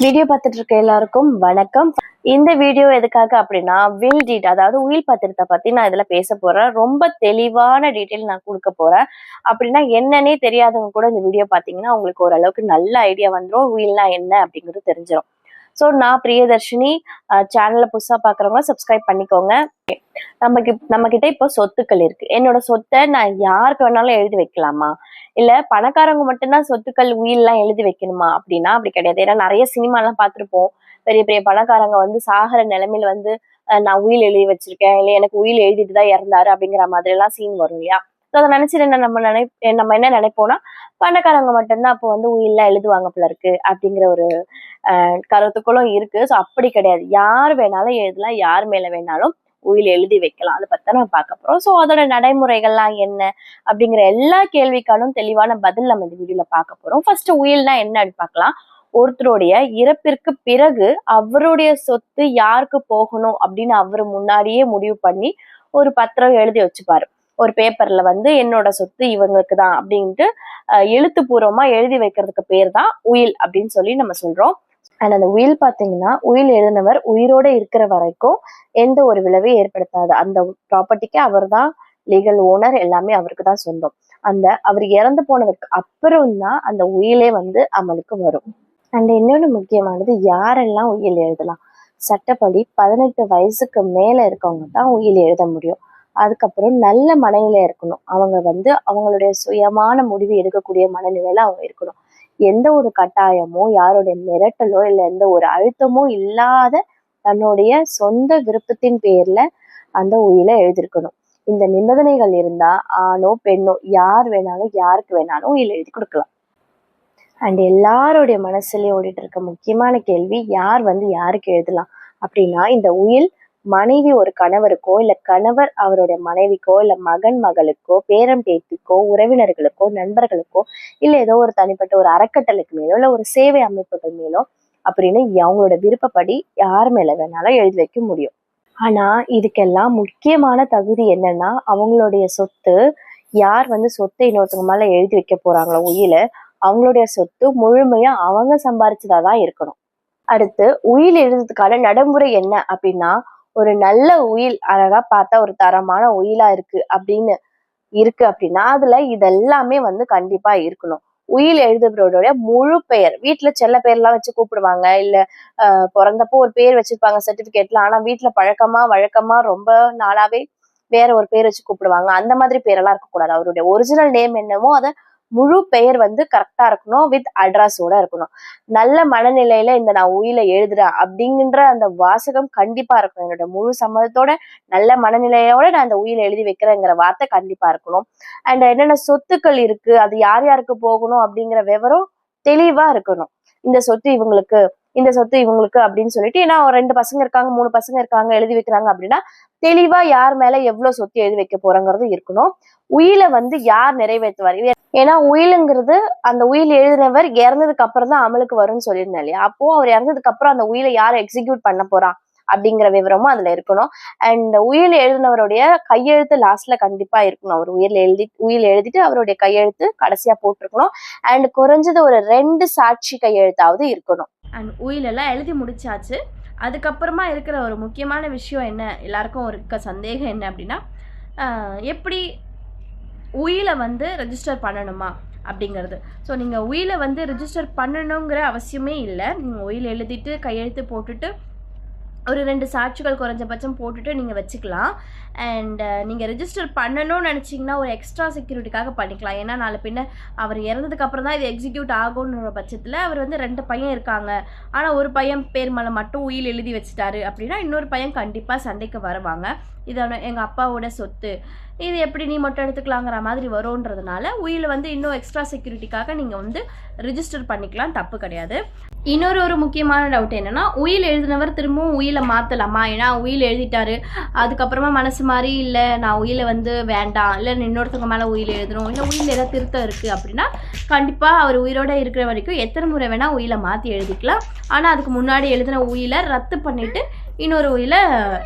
Video பார்த்துட்டு இருக்க எல்லாருக்கும் வணக்கம். இந்த வீடியோ எதுக்காக அப்படின்னா வில் டீட், அதாவது உயில் பத்திரத்தை பத்தி நான் இதுல பேச போறேன். ரொம்ப தெளிவான டீட்டெயில் நான் கொடுக்க போறேன். அப்படின்னா என்னன்னே தெரியாதவங்க கூட இந்த வீடியோ பாத்தீங்கன்னா உங்களுக்கு ஓரளவுக்கு நல்ல ஐடியா வந்துடும், உயில்னா என்ன அப்படிங்கிறது தெரிஞ்சிடும். ஸோ நான் பிரியதர்ஷினி. சேனலை புதுசாக பார்க்குறவங்க சப்ஸ்கிரைப் பண்ணிக்கோங்க. நம்ம கிட்ட இப்போ சொத்துக்கள் இருக்கு. என்னோட சொத்தை நான் யாருக்கு வேணாலும் எழுதி வைக்கலாமா, இல்ல பணக்காரங்க மட்டும்தான் சொத்துக்கள் உயில்லாம் எழுதி வைக்கணுமா அப்படின்னா அப்படி கிடையாது. ஏன்னா நிறைய சினிமாலாம் பார்த்துருப்போம். பெரிய பெரிய பணக்காரங்க வந்து சாகிற நிலைமையில வந்து நான் உயில் எழுதி வச்சிருக்கேன், இல்லை எனக்கு உயில் எழுதிட்டு தான் இறந்தாரு அப்படிங்கிற மாதிரி எல்லாம் சீன் வரும் இல்லையா. ஸோ அதை நினைச்சிட்டு நம்ம என்ன நினைப்போம்னா பணக்காரங்க மட்டும்தான் அப்போ வந்து உயில்லாம் எழுதுவாங்க போல இருக்கு அப்படிங்கிற ஒரு கருத்துக்களும் இருக்கு. ஸோ அப்படி கிடையாது. யார் வேணாலும் எழுதலாம், யார் மேல வேணாலும் உயில் எழுதி வைக்கலாம். அதை பத்தி நம்ம பார்க்க போறோம். ஸோ அதோட நடைமுறைகள்லாம் என்ன அப்படிங்கிற எல்லா கேள்விக்கானும் தெளிவான பதில் நம்ம இந்த வீடியோல பார்க்க போறோம். ஃபர்ஸ்ட் உயில்னா என்ன அப்படின்னு பார்க்கலாம். ஒருத்தருடைய இறப்பிற்கு பிறகு அவருடைய சொத்து யாருக்கு போகணும் அப்படின்னு அவரு முன்னாடியே முடிவு பண்ணி ஒரு பத்திரம் எழுதி வச்சுப்பாரு. ஒரு பேப்பர்ல வந்து என்னோட சொத்து இவங்களுக்கு தான் அப்படின்ட்டு எழுத்துப்பூர்வமா எழுதி வைக்கிறதுக்கு பேர் தான் உயில் அப்படின்னு சொல்லி நம்ம சொல்றோம். அண்ட் அந்த உயில் பாத்தீங்கன்னா உயில் எழுதினவர் உயிரோட இருக்கிற வரைக்கும் எந்த ஒரு விளைவையும் ஏற்படுத்தாது. அந்த ப்ராப்பர்ட்டிக்கு அவர் தான் லீகல் ஓனர், எல்லாமே அவருக்கு தான் சொந்தம். அவர் இறந்து போனதுக்கு அப்புறம் தான் அந்த உயிலே வந்து அமலுக்கு வரும். அண்ட் இன்னொன்று முக்கியமானது, யாரெல்லாம் உயில் எழுதலாம். சட்டப்படி 18 வயசுக்கு மேல இருக்கவங்க தான் உயில் எழுத முடியும். அதுக்கப்புறம் நல்ல மனநிலை இருக்கணும். அவங்க வந்து அவங்களுடைய சுயமான முடிவு எடுக்கக்கூடிய மனநிலையில அவங்க இருக்கணும். எந்த ஒரு கட்டாயமோ யாருடைய மிரட்டலோ இல்லை எந்த ஒரு அழுத்தமோ இல்லாத தன்னுடைய சொந்த விருப்பத்தின் பேர்ல அந்த உயிலை எழுதியிருக்கணும். இந்த நிபந்தனைகள் இருந்தா ஆணோ பெண்ணோ யார் வேணாலும் யாருக்கு வேணாலும் உயில் எழுதி கொடுக்கலாம். அண்ட் எல்லாருடைய மனசுலயும் ஓடிட்டு இருக்க முக்கியமான கேள்வி, யார் வந்து யாருக்கு எழுதலாம் அப்படின்னா, இந்த உயில் மனைவி ஒரு கணவருக்கோ இல்ல கணவர் அவருடைய மனைவிக்கோ இல்ல மகன் மகளுக்கோ பேரன் பேத்திக்கோ உறவினர்களுக்கோ நண்பர்களுக்கோ இல்ல ஏதோ ஒரு தனிப்பட்ட ஒரு அறக்கட்டளைக்கு மேலோ இல்ல ஒரு சேவை அமைப்புகள் மேலோ அப்படின்னு அவங்களோட விருப்பப்படி யார் மேல வேணாலும் எழுதி வைக்க முடியும். ஆனா இதுக்கெல்லாம் முக்கியமான தகுதி என்னன்னா, அவங்களுடைய சொத்து, யார் வந்து சொத்தை இன்னொருத்தவங்க மேல எழுதி வைக்க போறாங்களோ உயில, அவங்களுடைய சொத்து முழுமையா அவங்க சம்பாரிச்சதாதான் இருக்கணும். அடுத்து உயில் எழுதுறதுக்கான நடைமுறை என்ன அப்படின்னா, ஒரு நல்ல உயில் அழகா பார்த்தா ஒரு தரமான உயிலா இருக்கு அப்படின்னா அதுல இதெல்லாமே வந்து கண்டிப்பா இருக்கணும். உயில் எழுதுறவருடைய முழு பெயர், வீட்டுல செல்ல பேர்லாம் வச்சு கூப்பிடுவாங்க, இல்ல பிறந்தப்போ ஒரு பேர் வச்சிருப்பாங்க சர்டிபிகேட்ல, ஆனா வீட்டுல வழக்கமா ரொம்ப நாளாவே வேற ஒரு பேர் வச்சு கூப்பிடுவாங்க. அந்த மாதிரி பேரெல்லாம் இருக்கக்கூடாது. அவருடைய ஒரிஜினல் நேம் என்னமோ அதை முழு பெயர் வந்து கரெக்டா இருக்கணும், வித் அட்ரஸோட இருக்கணும். நல்ல மனநிலையில இந்த நான் உயில எழுதுறேன் அப்படிங்கிற அந்த வாசகம் கண்டிப்பா இருக்கணும். என்னோட முழு சம்மதத்தோட நல்ல மனநிலையோட நான் அந்த உயில எழுதி வைக்கிறேங்கிற வார்த்தை கண்டிப்பா இருக்கணும். அண்ட் என்னென்ன சொத்துக்கள் இருக்கு, அது யார் யாருக்கு போகணும் அப்படிங்கிற விவரம் தெளிவா இருக்கணும். இந்த சொத்து இவங்களுக்கு, இந்த சொத்து இவங்களுக்கு அப்படின்னு சொல்லிட்டு, ஏன்னா 2 பசங்க இருக்காங்க 3 பசங்க இருக்காங்க எழுதி வைக்கிறாங்க அப்படின்னா தெளிவா யார் மேல எவ்வளவு சொத்து எழுதி வைக்க போறங்கிறது இருக்கணும். உயில வந்து யார் நிறைவேற்றுவார். ஏன்னா உயிலுங்கிறது அந்த உயில் எழுதினவர் இறந்ததுக்கு அப்புறம் தான் அமலுக்கு வரும்னு சொல்லியிருந்தேன் இல்லையா. அப்போ அவர் இறந்ததுக்கு அப்புறம் அந்த உயிலை யார் எக்ஸிக்யூட் பண்ண போறா அப்படிங்கிற விவரமும் அதுல இருக்கணும். அண்ட் உயில் எழுதினவருடைய கையெழுத்து லாஸ்ட்ல கண்டிப்பா இருக்கணும். அவர் உயில் எழுதிட்டு அவருடைய கையெழுத்து கடைசியா போட்டிருக்கணும். அண்ட் குறைஞ்சது ஒரு 2 சாட்சி கையெழுத்தாவது இருக்கணும். அண்ட் உயில் எல்லாம் எழுதி முடிச்சாச்சு. அதுக்கப்புறமா இருக்கிற ஒரு முக்கியமான விஷயம் என்ன, எல்லாருக்கும் இருக்க சந்தேகம் என்ன அப்படின்னா, எப்படி உயிலை வந்து ரெஜிஸ்டர் பண்ணணுமா அப்படிங்கிறது. ஸோ நீங்கள் உயிலை வந்து ரெஜிஸ்டர் பண்ணணுங்கிற அவசியமே இல்லை. நீங்கள் உயில் எழுதிட்டு கையெழுத்து போட்டுட்டு ஒரு 2 சாட்சிகள் குறைஞ்சபட்சம் போட்டுட்டு நீங்கள் வச்சுக்கலாம். அண்ட் நீங்கள் ரெஜிஸ்டர் பண்ணணும்னு நினச்சிங்கன்னா ஒரு எக்ஸ்ட்ரா செக்யூரிட்டிக்காக பண்ணிக்கலாம். ஏன்னா நாளை பின்ன அவர் இறந்ததுக்கு அப்புறம் தான் இது எக்ஸிக்யூட் ஆகும்ன்ற பட்சத்தில், அவர் வந்து 2 பையன் இருக்காங்க, ஆனால் ஒரு பையன் பேர் மேலே மட்டும் உயில் எழுதி வச்சுட்டாரு அப்படின்னா இன்னொரு பையன் கண்டிப்பாக சண்டைக்கு வருவாங்க. இதோட எங்கள் அப்பாவோட சொத்து, இது எப்படி நீ மட்டும் எடுத்துக்கலாங்கிற மாதிரி வரும்ன்றதுனால உயில வந்து இன்னும் எக்ஸ்ட்ரா செக்யூரிட்டிக்காக நீங்கள் வந்து ரிஜிஸ்டர் பண்ணிக்கலாம், தப்பு கிடையாது. இன்னொரு முக்கியமான டவுட் என்னன்னா, உயில் எழுதினவர் திரும்பவும் உயிலை மாற்றலாமா. ஏன்னா உயில் எழுதிட்டாரு, அதுக்கப்புறமா மனசு மாதிரி இல்லை நான் உயிலை வந்து வேண்டாம், இல்லை இன்னொருத்தவங்க மேலே உயில் எழுதணும், இல்லை உயில் ஏதாவது திருத்தம் இருக்குது அப்படின்னா கண்டிப்பாக அவர் உயிரோடு இருக்கிற வரைக்கும் எத்தனை முறை வேணால் உயிலை மாற்றி எழுதிக்கலாம். ஆனால் அதுக்கு முன்னாடி எழுதின உயிலை ரத்து பண்ணிவிட்டு இன்னொரு உயில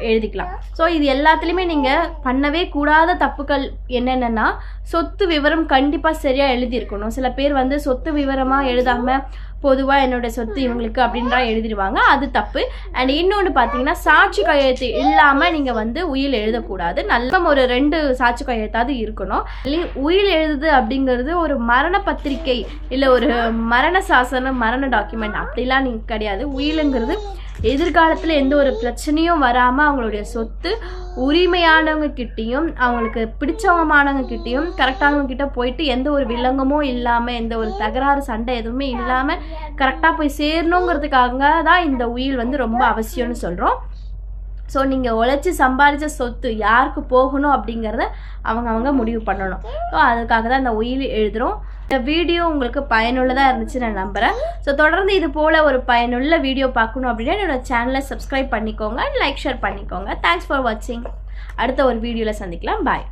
எழுதிக்கலாம். ஸோ இது எல்லாத்துலேயுமே நீங்கள் பண்ணவே கூடாத தப்புக்கள் என்னென்னா, சொத்து விவரம் கண்டிப்பாக சரியாக எழுதியிருக்கணும். சில பேர் வந்து சொத்து விவரமாக எழுதாமல் பொதுவாக என்னோட சொத்து இவங்களுக்கு அப்படின்றா எழுதிடுவாங்க, அது தப்பு. அண்ட் இன்னொன்று பார்த்தீங்கன்னா சாட்சி கையெழுத்து இல்லாமல் நீங்கள் வந்து உயில் எழுதக்கூடாது. நல்ல ஒரு 2 சாட்சி கையெழுத்தாவது இருக்கணும். உயில் எழுதுது அப்படிங்கிறது ஒரு மரண பத்திரிகை இல்லை ஒரு மரண சாசனம், மரண டாக்குமெண்ட் அப்படிலாம் நீங்கள் கிடையாது. உயிலுங்கிறது எதிர்காலத்தில் எந்த ஒரு பிரச்சனையும் வராமல் அவங்களுடைய சொத்து உரிமையானவங்க கிட்டேயும் அவங்களுக்கு பிடிச்சவங்கமானவங்க கிட்டேயும் கரெக்டானவங்க கிட்ட போயிட்டு எந்த ஒரு வில்லங்கமும் இல்லாமல் எந்த ஒரு தகராறு சண்டை எதுவுமே இல்லாமல் கரெக்டாக போய் சேரணுங்கிறதுக்காக தான் இந்த உயில் வந்து ரொம்ப அவசியம்னு சொல்கிறோம். ஸோ நீங்கள் உழைச்சி சம்பாதிச்ச சொத்து யாருக்கு போகணும் அப்படிங்கிறத அவங்க முடிவு பண்ணணும். ஸோ அதுக்காக தான் இந்த உயில் எழுதுகிறோம். இந்த வீடியோ உங்களுக்கு பயனுள்ளதாக இருந்துச்சு நான் நம்புகிறேன். ஸோ தொடர்ந்து இது போல் ஒரு பயனுள்ள வீடியோ பார்க்கணும் அப்படின்னா என்னோட சேனலை சப்ஸ்கிரைப் பண்ணிக்கோங்க, லைக் ஷேர் பண்ணிக்கோங்க. தேங்க்ஸ் ஃபார் வாட்சிங். அடுத்த ஒரு வீடியோவில் சந்திக்கலாம். பாய்.